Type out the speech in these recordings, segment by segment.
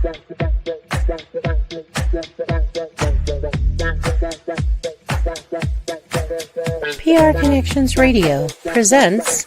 PR Connections Radio presents.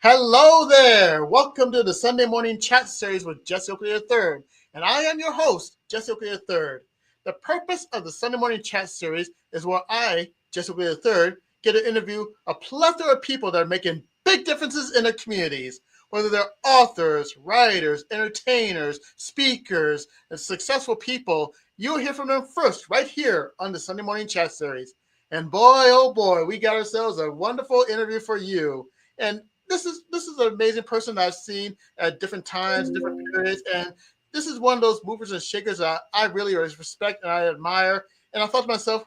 Hello there! Welcome to the Sunday Morning Chat Series with Jesse Oakley III, and I am your host, Jesse Oakley III. The purpose of the Sunday Morning Chat Series is where I, Jesse Oakley III, get to interview a plethora of people that are making big differences in their communities, whether they're authors, writers, entertainers, speakers, and successful people. You'll hear from them first right here on the Sunday Morning Chat Series. And boy, oh boy, we got ourselves a wonderful interview for you. And this is an amazing person that I've seen at different times, different periods, and this is one of those movers and shakers that I really respect and I admire. And I thought to myself,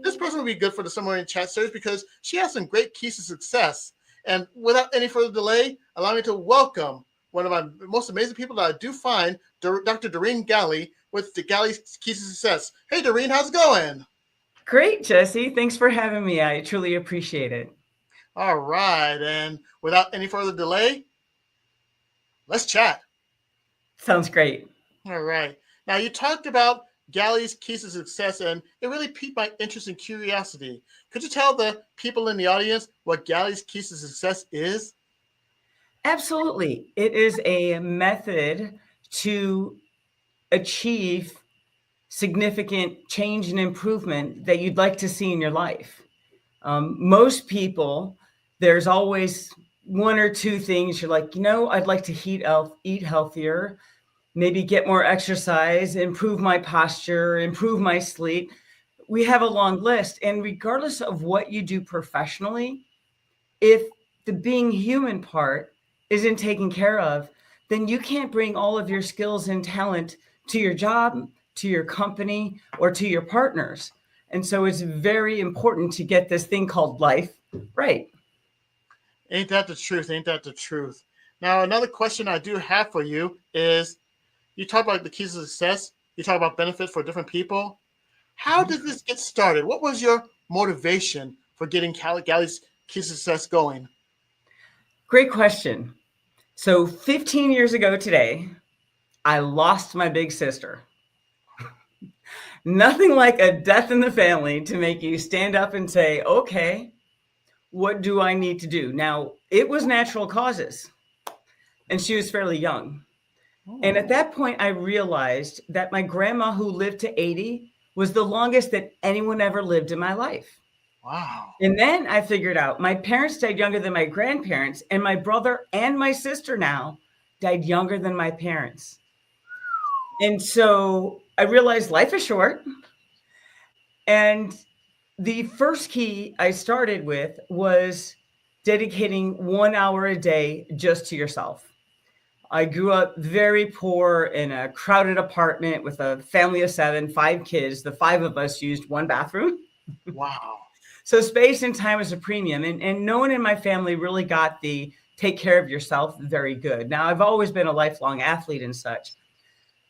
this person would be good for the Sunday Morning Chat Series because she has some great keys to success. And without any further delay, allow me to welcome one of my most amazing people that I do find, Dr. Doreen Galli with the Galli Keys to Success. Hey, Doreen, how's it going? Great, Jesse. Thanks for having me. I truly appreciate it. All right. And without any further delay, let's chat. Sounds great. All right. Now, you talked about Galli's Keys to Success, and it really piqued my interest and curiosity. Could you tell the people in the audience what Galli's Keys to Success is? Absolutely. It is a method to achieve significant change and improvement that you'd like to see in your life. Most people, there's always one or two things you're like, I'd like to eat healthier, maybe get more exercise, improve my posture, improve my sleep. We have a long list. And regardless of what you do professionally, if the being human part isn't taken care of, then you can't bring all of your skills and talent to your job, to your company, or to your partners. And so it's very important to get this thing called life right. Ain't that the truth? Ain't that the truth? Now, another question I do have for you is, you talk about the keys to success. You talk about benefits for different people. How did this get started? What was your motivation for getting Galli's Keys to Success going? Great question. So 15 years ago today, I lost my big sister. Nothing like a death in the family to make you stand up and say, okay, what do I need to do? Now, it was natural causes, and she was fairly young. And at that point, I realized that my grandma, who lived to 80, was the longest that anyone ever lived in my life. Wow. And then I figured out my parents died younger than my grandparents, and my brother and my sister now died younger than my parents. And so I realized life is short. And the first key I started with was dedicating 1 hour a day just to yourself. I grew up very poor in a crowded apartment with a family of 7, 5 kids. The 5 of us used one bathroom. Wow. So space and time is a premium. And no one in my family really got the take care of yourself very good. Now, I've always been a lifelong athlete and such.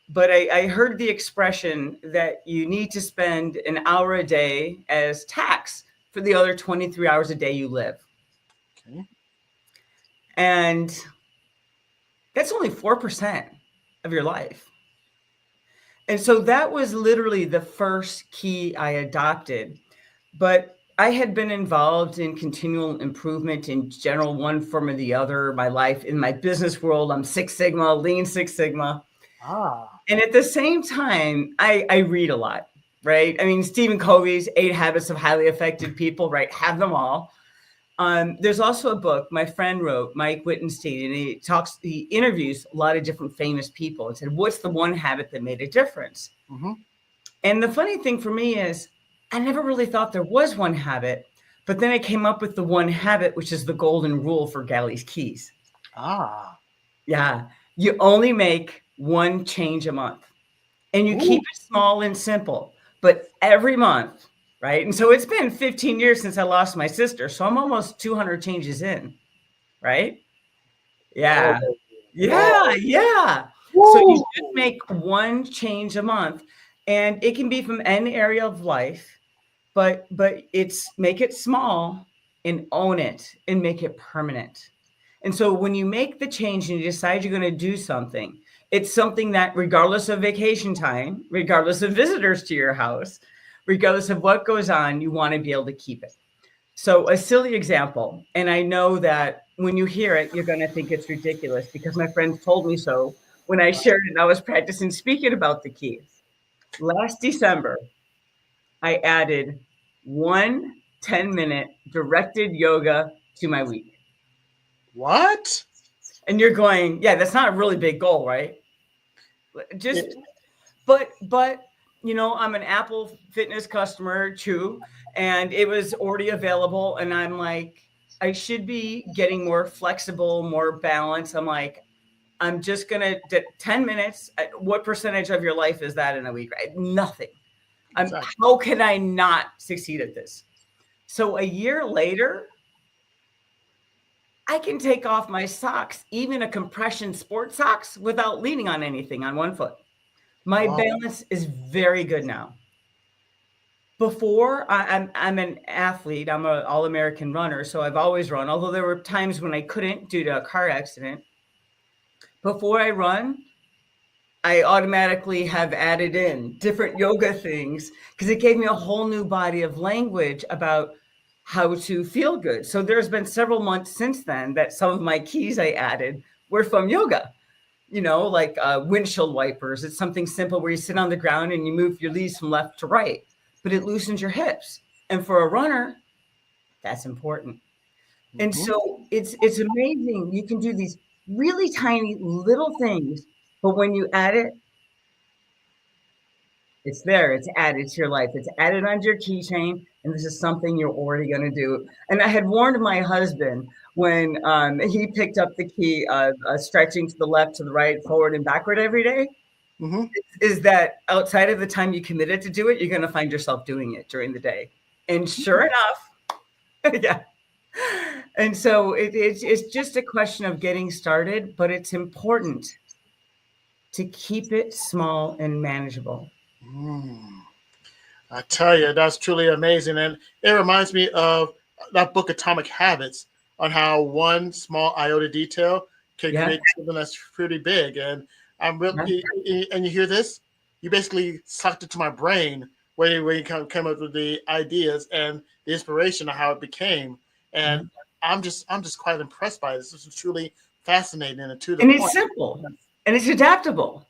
But I heard the expression that you need to spend an hour a day as tax for the other 23 hours a day you live. Okay. And that's only 4% of your life. And so that was literally the first key I adopted. But I had been involved in continual improvement in general, one form or the other, my life. In my business world, I'm Six Sigma, Lean Six Sigma. And at the same time, I read a lot, right? I mean, Stephen Covey's 8 Habits of Highly Effective People, right? Have them all. There's also a book my friend wrote, Mike Wittenstein, and he interviews a lot of different famous people and said, what's the one habit that made a difference? Mm-hmm. And the funny thing for me is I never really thought there was one habit, but then I came up with the one habit, which is the golden rule for Galli's Keys. Yeah. You only make one change a month, and you keep it small and simple, but every month, right? And so it's been 15 years since I lost my sister. So I'm almost 200 changes in, right? Yeah. Yeah. So you should make one change a month, and it can be from any area of life, but make it small and own it and make it permanent. And so when you make the change and you decide you're going to do something, it's something that regardless of vacation time, regardless of visitors to your house, regardless of what goes on, you want to be able to keep it. So a silly example, and I know that when you hear it, you're going to think it's ridiculous because my friends told me so when I shared it and I was practicing speaking about the keys. Last December, I added 10-minute directed yoga to my week. What? And you're going, yeah, that's not a really big goal, right? But I'm an Apple Fitness customer too, and it was already available. And I'm like, I should be getting more flexible, more balanced. I'm like, I'm just going to 10 minutes. What percentage of your life is that in a week? Right? Nothing. Exactly. How can I not succeed at this? So a year later, I can take off my socks, even a compression sports socks, without leaning on anything on one foot. My balance is very good now. Before, I'm an athlete. I'm an all-American runner, so I've always run, although there were times when I couldn't due to a car accident. Before I run, I automatically have added in different yoga things because it gave me a whole new body of language about how to feel good. So there's been several months since then that some of my keys I added were from yoga, like windshield wipers. It's something simple where you sit on the ground and you move your knees from left to right, but it loosens your hips. And for a runner, that's important. Mm-hmm. And so it's amazing. You can do these really tiny little things, but when you add it, it's there. It's added to your life. It's added onto your keychain, and this is something you're already going to do. And I had warned my husband when he picked up the key, stretching to the left, to the right, forward, and backward every day, is that outside of the time you committed to do it, you're going to find yourself doing it during the day. And sure enough, yeah. And so it's just a question of getting started, but it's important to keep it small and manageable. I tell you, that's truly amazing. And it reminds me of that book, Atomic Habits, on how one small iota detail can create something that's pretty big. And I'm really, and you hear this, you basically sucked it to my brain where you came up with the ideas and the inspiration of how it became. And I'm just quite impressed by this. This is truly fascinating and to the point. It's simple and it's adaptable.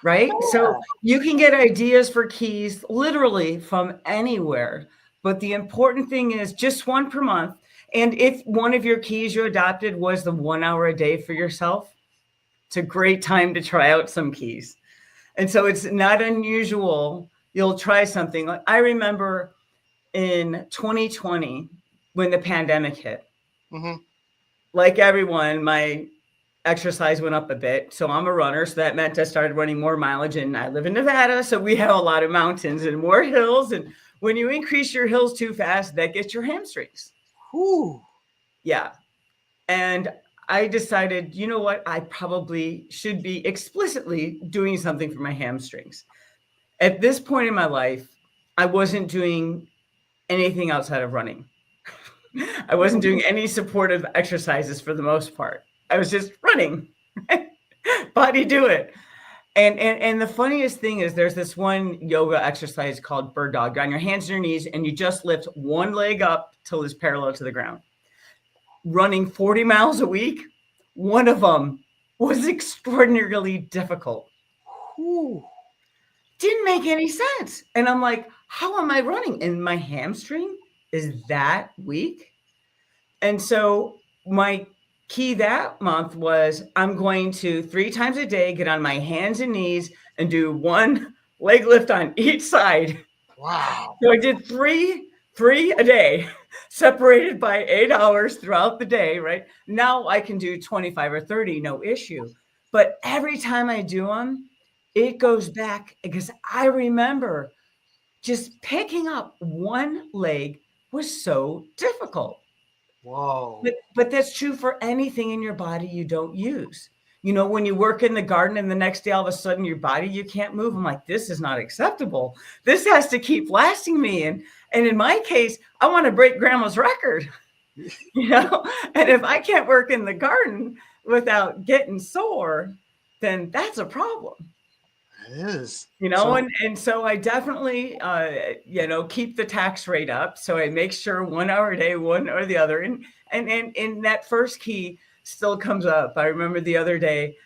Right? So you can get ideas for keys literally from anywhere. But the important thing is just one per month. And if one of your keys you adopted was the 1 hour a day for yourself, it's a great time to try out some keys. And so it's not unusual. You'll try something. I remember in 2020 when the pandemic hit, like everyone, my exercise went up a bit. So I'm a runner. So that meant I started running more mileage, and I live in Nevada. So we have a lot of mountains and more hills. And when you increase your hills too fast, that gets your hamstrings. Ooh. Yeah. And I decided, you know what? I probably should be explicitly doing something for my hamstrings. At this point in my life, I wasn't doing anything outside of running. I wasn't doing any supportive exercises for the most part. I was just running. Body do it. And the funniest thing is there's this one yoga exercise called bird dog. You're on your hands and your knees, and you just lift one leg up till it's parallel to the ground. Running 40 miles a week, one of them was extraordinarily difficult. Ooh. Didn't make any sense. And I'm like, how am I running? And my hamstring is that weak. And so my key that month was I'm going to 3 times a day get on my hands and knees and do one leg lift on each side. Wow. So I did three a day, separated by 8 hours throughout the day, right? Now I can do 25 or 30, no issue. But every time I do them, it goes back because I remember just picking up one leg was so difficult. Whoa. But that's true for anything in your body you don't use. You know, when you work in the garden and the next day, all of a sudden your body, you can't move. I'm like, this is not acceptable. This has to keep lasting me. And in my case, I want to break grandma's record. And if I can't work in the garden without getting sore, then that's a problem. It is. And so I definitely, keep the tax rate up. So I make sure 1 hour a day, one or the other. And that first key still comes up. I remember the other day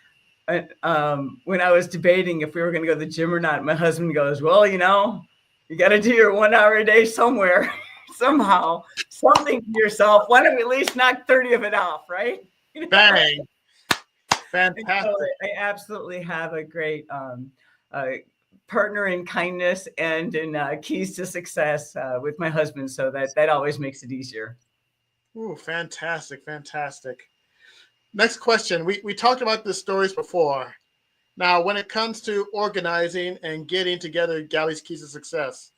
when I was debating if we were going to go to the gym or not, my husband goes, well, you got to do your 1 hour a day somewhere, somehow, something to yourself. Why don't we at least knock 30 of it off, right? Bang. Fantastic. So I absolutely have a great partner in kindness and in keys to success with my husband. So that always makes it easier. Ooh, fantastic. Next question. We talked about the stories before. Now, when it comes to organizing and getting together Galli's Keys to Success,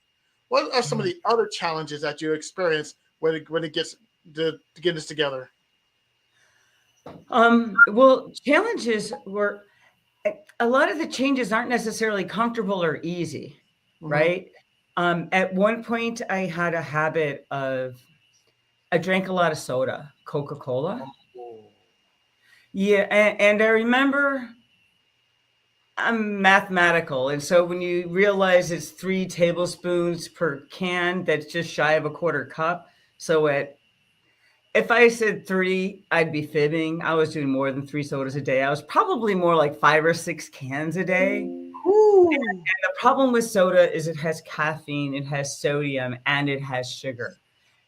what are some of the other challenges that you experience when it gets to get this together? Well, challenges were a lot of the changes aren't necessarily comfortable or easy, right? At one point, I had a habit of I drank a lot of soda, Coca-Cola. Yeah, and I remember I'm mathematical, and so when you realize it's 3 tablespoons per can, that's just shy of a quarter cup. So if I said 3, I'd be fibbing. I was doing more than 3 sodas a day. I was probably more like 5 or 6 cans a day. And the problem with soda is it has caffeine, it has sodium, and it has sugar.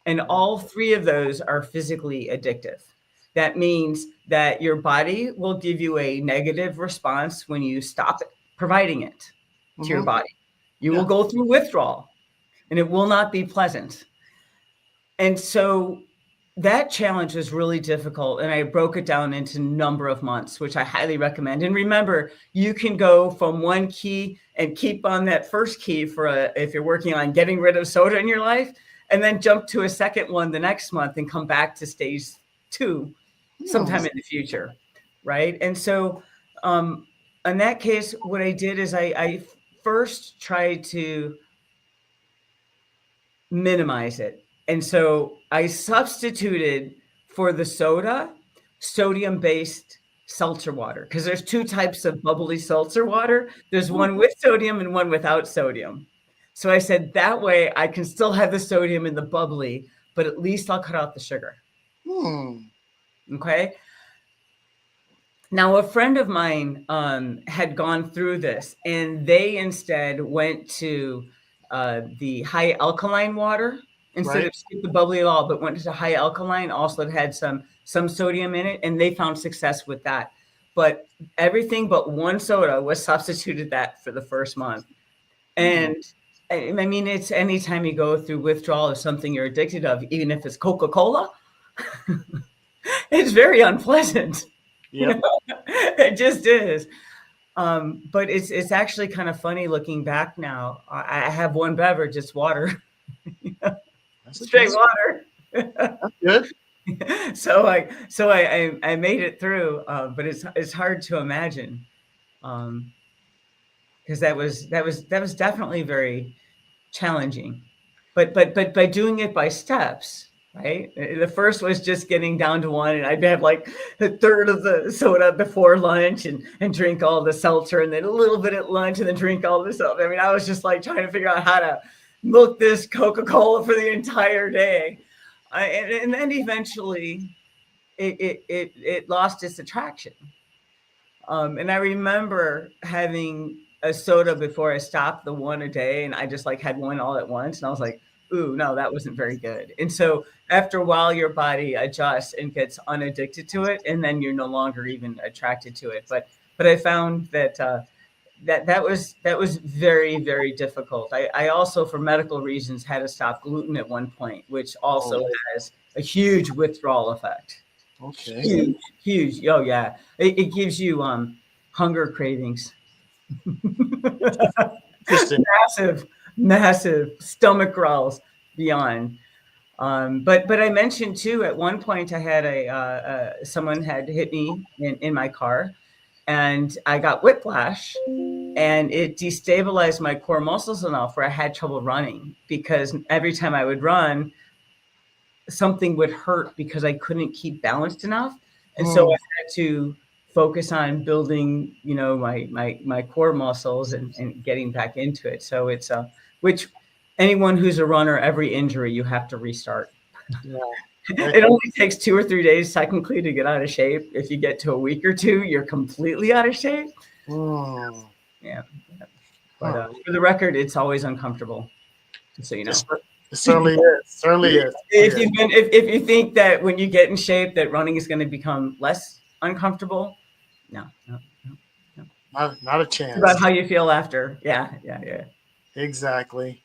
And all 3 of those are physically addictive. That means that your body will give you a negative response when you stop providing it to your body. You will go through withdrawal, and it will not be pleasant. And so that challenge was really difficult, and I broke it down into a number of months, which I highly recommend. And remember, you can go from one key and keep on that first key if you're working on getting rid of soda in your life, and then jump to a second one the next month and come back to stage 2 sometime in the future, right? And so in that case, what I did is I first tried to minimize it. And so I substituted for the soda sodium-based seltzer water, because there's 2 types of bubbly seltzer water. There's one with sodium and one without sodium. So I said, that way I can still have the sodium in the bubbly, but at least I'll cut out the sugar. Okay. Now, a friend of mine had gone through this, and they instead went to the high alkaline water instead of the bubbly at all, but went to high alkaline. Also, it had some sodium in it, and they found success with that. But everything but one soda was substituted that for the first month. And I mean, it's anytime you go through withdrawal of something you're addicted of, even if it's Coca-Cola, it's very unpleasant. It just is. But it's actually kind of funny looking back now. I have one beverage, it's water. Straight water. That's good. So I made it through, but it's hard to imagine, because that was definitely very challenging. But by doing it by steps. Right. The first was just getting down to 1, and I'd have like a third of the soda before lunch and drink all the seltzer, and then a little bit at lunch, and then drink all the seltzer. I mean, I was just like trying to figure out how to milk this Coca-Cola for the entire day. And then eventually it lost its attraction. And I remember having a soda before I stopped the 1 a day, and I just like had 1 all at once. And I was like, ooh, no, that wasn't very good. And so after a while, your body adjusts and gets unaddicted to it, and then you're no longer even attracted to it. But I found that that was very, very difficult. I also, for medical reasons, had to stop gluten at one point, which also has a huge withdrawal effect. Okay. Huge. Oh yeah, it gives you hunger cravings. Massive stomach growls beyond. But I mentioned too, at one point I had someone had hit me in my car, and I got whiplash, and it destabilized my core muscles enough where I had trouble running, because every time I would run, something would hurt because I couldn't keep balanced enough. And so I Mm. had to focus on building, my core muscles and getting back into it. So it's which anyone who's a runner, every injury you have to restart. Yeah. It only takes 2 or 3 days technically to get out of shape. If you get to a week or two, you're completely out of shape. Mm. Yeah. But for the record, it's always uncomfortable. So It certainly is. Certainly is. If you think that when you get in shape that running is going to become less uncomfortable, no. Not a chance. It's about how you feel after. Yeah. Exactly.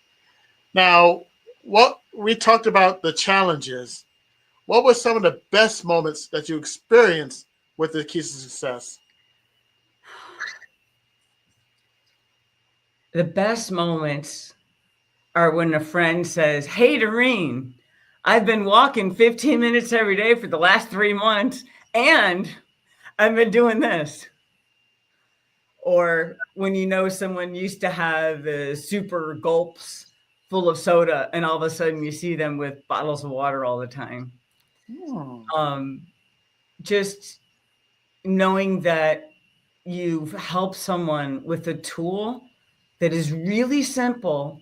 Now, what we talked about the challenges. What were some of the best moments that you experienced with the keys to success? The best moments are when a friend says, "Hey, Doreen, I've been walking 15 minutes every day for the last 3 months, and I've been doing this." Or when someone used to have super gulps full of soda, and all of a sudden you see them with bottles of water all the time. Just knowing that you've helped someone with a tool that is really simple,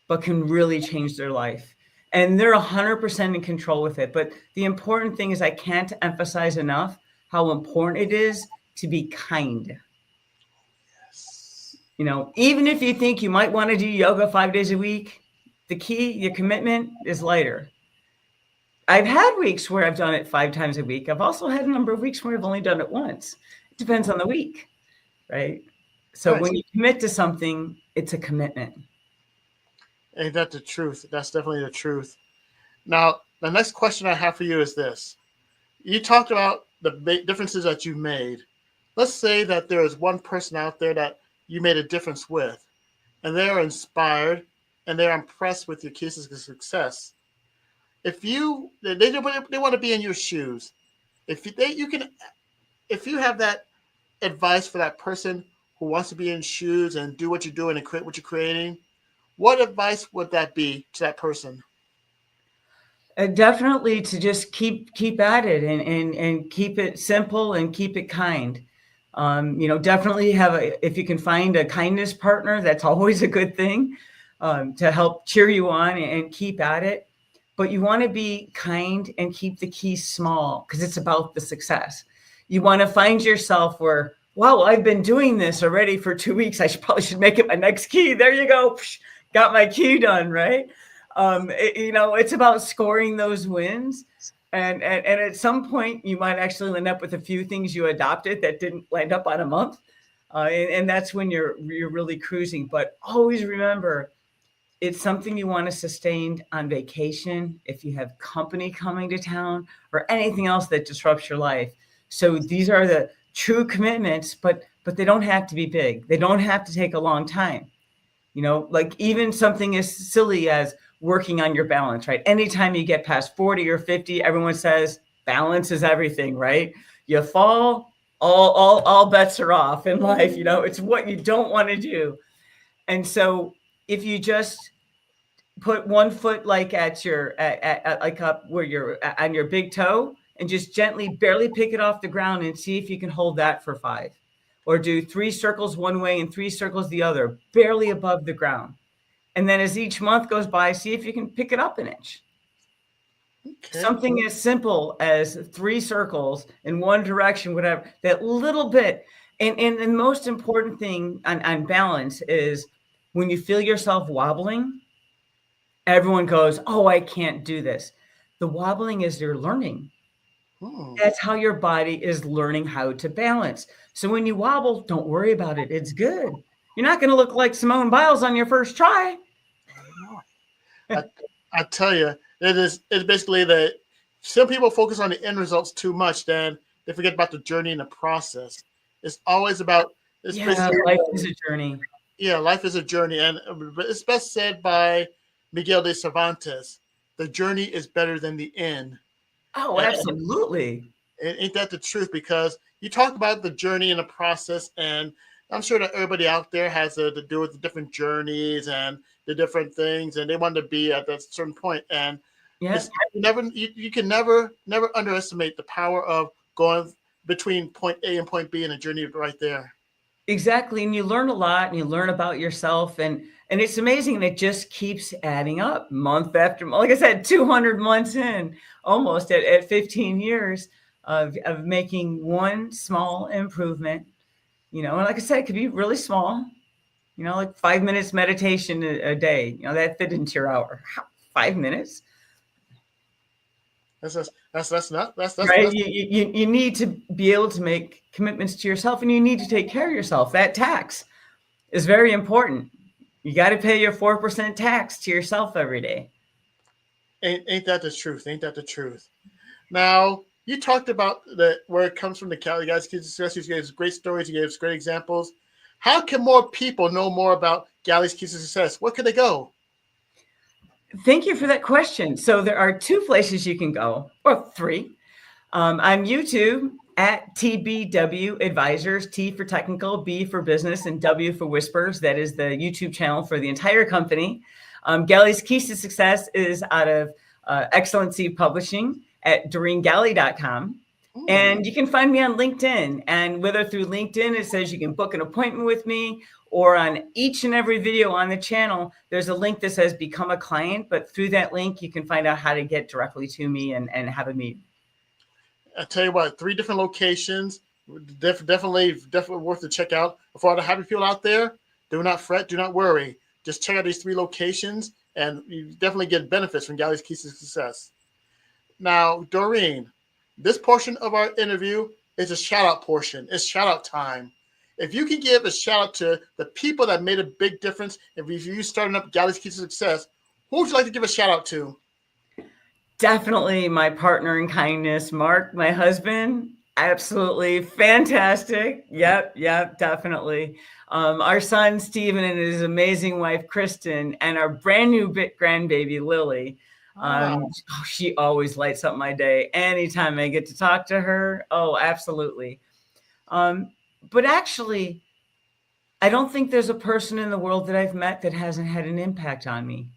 but can really change their life. And they're 100% in control with it. But the important thing is I can't emphasize enough how important it is to be kind. Even if you think you might want to do yoga 5 days a week, the key, your commitment is lighter. I've had weeks where I've done it 5 times a week. I've also had a number of weeks where I've only done it once. It depends on the week, right? So when you commit to something, it's a commitment. Ain't that the truth? That's definitely the truth. Now, the next question I have for you is this. You talked about the differences that you made. Let's say that there is one person out there that you made a difference with, and they're inspired and they're impressed with your cases of success. If they want to be in your shoes, if you have that advice for that person who wants to be in shoes and do what you're doing and create what you're creating, what advice would that be to that person? Definitely to just keep at it and keep it simple and keep it kind. Definitely if you can find a kindness partner, that's always a good thing, to help cheer you on and keep at it. But you want to be kind and keep the key small because it's about the success. You want to find yourself where, wow, I've been doing this already for 2 weeks. I probably should make it my next key. There you go. Got my key done, right? It's about scoring those wins. And at some point, you might actually end up with a few things you adopted that didn't land up on a month. And that's when you're really cruising. But always remember, it's something you want to sustain on vacation, if you have company coming to town, or anything else that disrupts your life. So these are the true commitments, but they don't have to be big. They don't have to take a long time. Like even something as silly as working on your balance, right? Anytime you get past 40 or 50, everyone says balance is everything, right? You fall, all bets are off in life. It's what you don't want to do. And so if you just put one foot like at your like up where you're on your big toe and just gently barely pick it off the ground and see if you can hold that for 5, or do 3 circles one way and 3 circles the other, barely above the ground. And then as each month goes by, see if you can pick it up an inch. Okay. Something as simple as 3 circles in one direction, whatever, that little bit. And the most important thing on balance is when you feel yourself wobbling, everyone goes, oh, I can't do this. The wobbling is your learning. That's how your body is learning how to balance. So when you wobble, don't worry about it. It's good. You're not going to look like Simone Biles on your first try. I tell you, it's basically that some people focus on the end results too much, then they forget about the journey and the process. It's always about life is a journey. Yeah, life is a journey, and it's best said by Miguel de Cervantes: "The journey is better than the end." Oh, absolutely. And ain't that the truth? Because you talk about the journey and the process, and I'm sure that everybody out there has to do with the different journeys and the different things, and they want to be at that certain point. And Yeah. You can never underestimate the power of going between point A and point B in a journey right there. Exactly. And you learn a lot and you learn about yourself and it's amazing and it just keeps adding up month after month. Like I said, 200 months in, almost at 15 years of making one small improvement, you know, and like I said, it could be really small, you know, like 5 minutes meditation a day, you know, that fit into your hour. 5 minutes, right? That's You need to be able to make commitments to yourself and you need to take care of yourself. That tax is very important. You got to pay your 4% tax to yourself every day. ain't that the truth? Ain't that the truth? Now, you talked about where it comes from, the Galli guys. You gave great stories. You gave great examples. How can more people know more about Galli's Keys to Success? Where can they go? Thank you for that question. So there are 2 places you can go, or 3. On YouTube at TBW Advisors, T for technical, B for business, and W for whispers. That is the YouTube channel for the entire company. Galli's Keys to Success is out of Excellency Publishing at DoreenGalli.com. And you can find me on LinkedIn. And whether through LinkedIn, it says you can book an appointment with me, or on each and every video on the channel, there's a link that says become a client. But through that link, you can find out how to get directly to me and have a meeting. I tell you what, 3 different locations, definitely worth to check out. For all the happy people out there, do not fret, do not worry. Just check out these 3 locations, and you definitely get benefits from Galli's Keys to Success. Now, Doreen, this portion of our interview is a shout-out portion. It's shout-out time. If you can give a shout-out to the people that made a big difference in you starting up Galli's Keys to Success, who would you like to give a shout-out to? Definitely my partner in kindness, Mark, my husband. Absolutely fantastic. Yep, definitely. Our son, Stephen, and his amazing wife, Kristen, and our brand new grandbaby, Lily. She always lights up my day anytime I get to talk to her. Oh, absolutely. But actually, I don't think there's a person in the world that I've met that hasn't had an impact on me.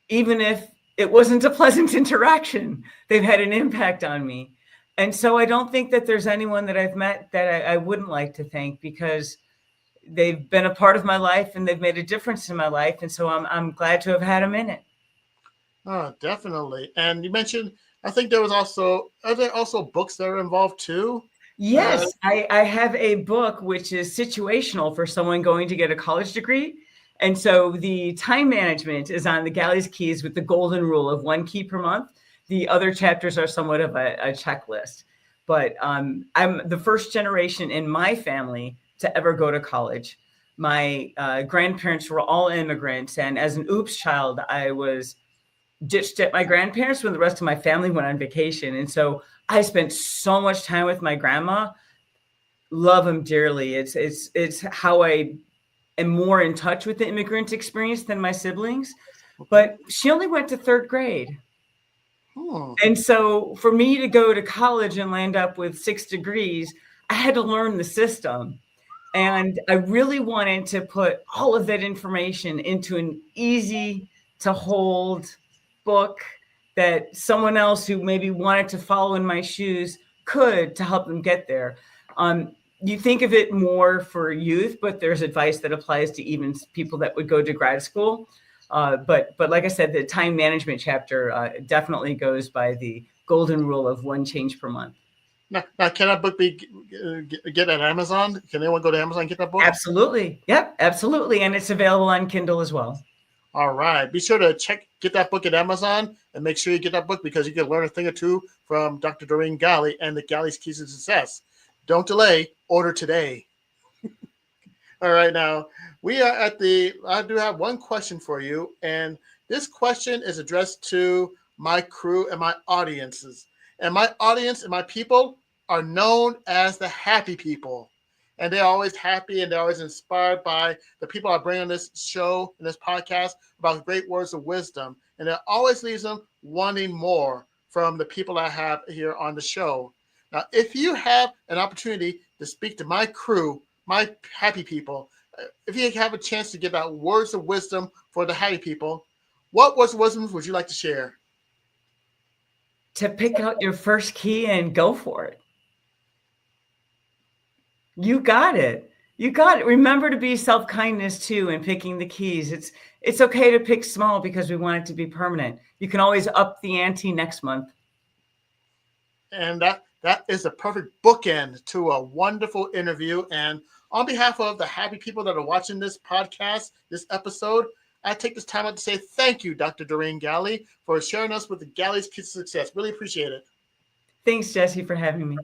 Even if it wasn't a pleasant interaction, they've had an impact on me. And so I don't think that there's anyone that I've met that I wouldn't like to thank, because they've been a part of my life and they've made a difference in my life. And so I'm glad to have had them in it. Oh, definitely. And you mentioned, I think are there also books that are involved too? Yes, I have a book which is situational for someone going to get a college degree. And so the time management is on the Galli's Keys with the golden rule of 1 key per month. The other chapters are somewhat of a checklist. But I'm the first generation in my family to ever go to college. My grandparents were all immigrants. And as an oops child, I was ditched at my grandparents when the rest of my family went on vacation. And so I spent so much time with my grandma. Love them dearly. It's how I am more in touch with the immigrant experience than my siblings. But she only went to 3rd grade. And so for me to go to college and land up with 6 degrees, I had to learn the system. And I really wanted to put all of that information into an easy to hold book that someone else who maybe wanted to follow in my shoes could, to help them get there. You think of it more for youth, but there's advice that applies to even people that would go to grad school. But like I said, the time management chapter definitely goes by the golden rule of 1 change per month. Now, can that book be get at Amazon? Can anyone go to Amazon and get that book? Absolutely. Yep, absolutely. And it's available on Kindle as well. All right. Be sure to get that book at Amazon, and make sure you get that book, because you can learn a thing or two from Dr. Doreen Galli and the Galli's Keys to Success. Don't delay. Order today. All right. Now, we are I do have one question for you, and this question is addressed to my crew and my audiences. And my audience and my people are known as the happy people. And they're always happy, and they're always inspired by the people I bring on this show and this podcast about great words of wisdom. And it always leaves them wanting more from the people I have here on the show. Now, if you have an opportunity to speak to my crew, my happy people, if you have a chance to give out words of wisdom for the happy people, what words of wisdom would you like to share? to pick out your first key and go for it. You got it. You got it. Remember to be self-kindness too in picking the keys. It's okay to pick small because we want it to be permanent. You can always up the ante next month. And that is a perfect bookend to a wonderful interview. And on behalf of the happy people that are watching this podcast, this episode, I take this time out to say thank you, Dr. Doreen Galli, for sharing us with the Galli's Keys to Success. Really appreciate it. Thanks, Jesse, for having me.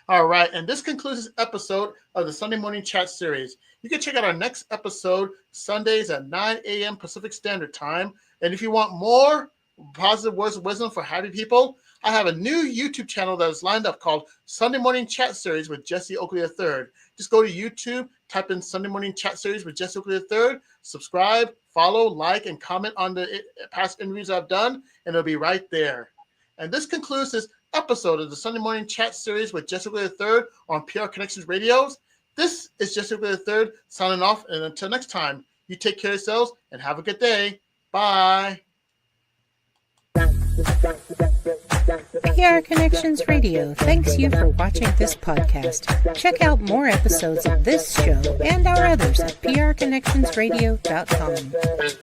All right. And this concludes this episode of the Sunday Morning Chat Series. You can check out our next episode Sundays at 9 a.m. Pacific Standard Time. And if you want more positive words of wisdom for happy people, I have a new YouTube channel that is lined up called Sunday Morning Chat Series with Jesse Oakley III. Just go to YouTube, type in Sunday Morning Chat Series with Jesse Oakley III, subscribe, follow, like, and comment on the past interviews I've done, and it'll be right there. And this concludes this episode of the Sunday Morning Chat Series with Jesse Oakley III on PR Connections Radios. This is Jesse Oakley III signing off, and until next time, you take care of yourselves and have a good day. Bye. PR Connections Radio thanks you for watching this podcast. Check out more episodes of this show and our others at prconnectionsradio.com.